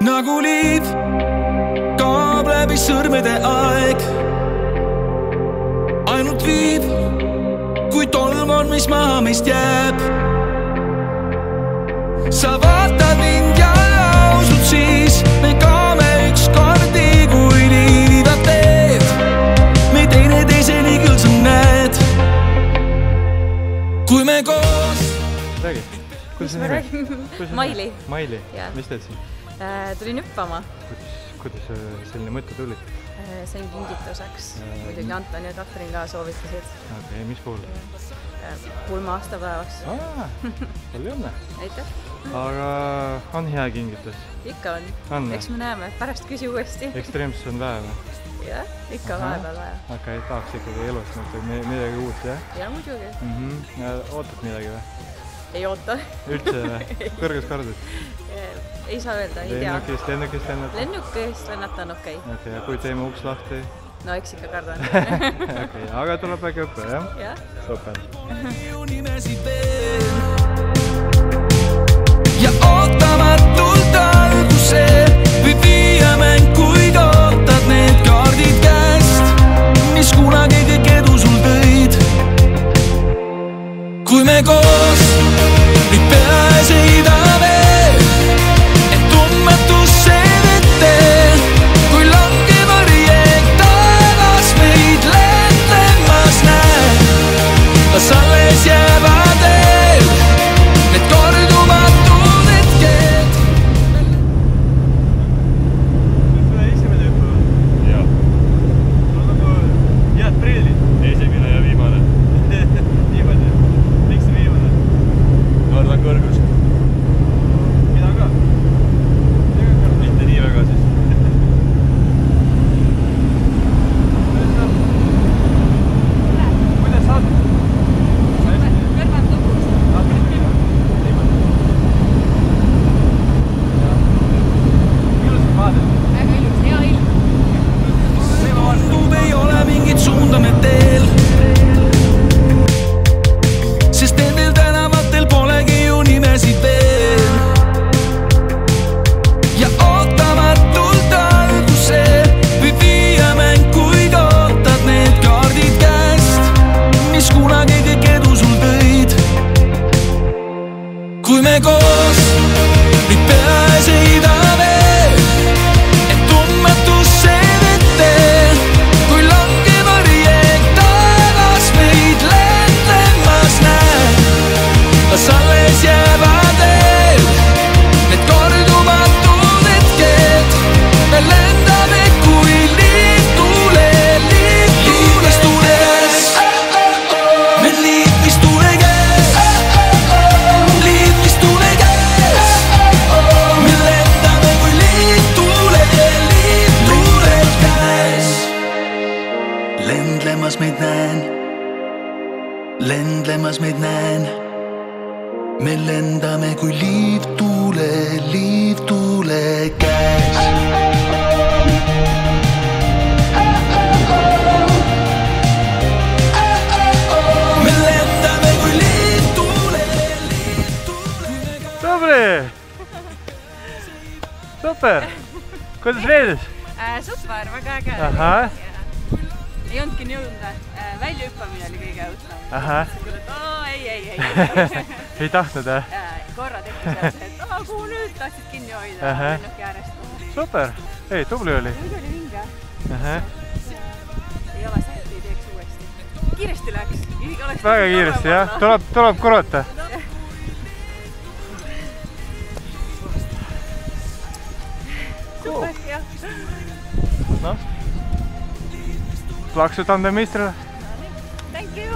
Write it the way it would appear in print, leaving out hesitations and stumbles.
Nagu liiv kaob läbi sõrmede aeg. Ainult viib, kui tolm on, mis maha meist jääb. Sa vaatad mind ja lausud siis, me kaome ükskord kui liivad teed. Me teine teiseni küll sa näed, kui me koos. Räägi, kuidas sa nime? Maili. Maili, mis teed siin? Tulin hüppama. Kuidas selline mõte tuli? Sain kingituseks. Muidugi Anton ja Katrin ka soovitasid. Okei, mis puhul? Pulma aastapäevaks. Palju õnne. Aitäh. Aga on hea kingitus? Ikka on. Eks me näeme, pärast küsi uuesti. Ekstreemsus on vähe või? Jah, ikka vahepeal vaja. Okei, tahaks ikkagi elust midagi uut, jah? Ja muidugi. Ootad midagi või? Ei oota. Üldse või? Kõrges kardud? Ei saa öelda, ei tea. Lennukist lennata? Lennukist lennata on okei. Okei, ja kui teeme uks lahti? No eks ikka kardan. Okei, aga tuleb väike õppe, jah? Jah. Super. Ja ootamatult alguse võib viia mäng, kuid ootad need kaardid käest, mis kunagi kõik edu sul tõid. Kui me koos nüüd pea ees heidame, et tundmatusse vette, kui langeb varjeg taevas meid lendlemas näed, las alles jäävad eel need kordumatud hetked. Seda esimene õppe või? Jah. Sul on nagu head prillid. Esimene ja viimane. Niimoodi. Miks see viimane? Kardan kõrgust. Mina ka. Mitte nii väga siis. Kuidas saad? Kõrvand lõpuks. Ilusad vaaded. Väga ilus, hea ilm. Tundub ei ole mingit suunda me teel, sest nendel tänavatel polegi ju nimesid veel. Ja ootamatult alguse võib viia mäng, kuid ootad need kaardid käest, mis kunagi kõik edu sul tõid. Kui me koos nüüd pea ees heidame, et tundmatusse vette, kui langeb varjeg taevas meid lendlemas näed, las alles jäävad eel need kordumatud hetked. Me lendame kui liiv tuule käes. Me liiv, mis tuule käes. Liiv, mis tuule käes. Me lendame kui liiv tuule käes. Lendlemas meid näen, me lendame kui liiv tuule käes. Me lendame kui liiv tuule käes. Tubli! Super! Kuidas veedus? Super, väga äge. Ahah. Ei olnudki nii õudne. Väljahüppamine oli kõige õudnem. Ahah. Ei. Ei tahtnud, jah? Korra tekkis seal see, et kuhu nüüd tahtsid kinni hoida lennuki äärest. Super! Ei, tubli oli. Nüüd oli vinge. Ei ole see, et ei teeks uuesti. Kiiresti läks. Väga kiiresti, jah? Tuleb korrata. Super, jah. Noh? Plaksud ande meistrile. Thank you!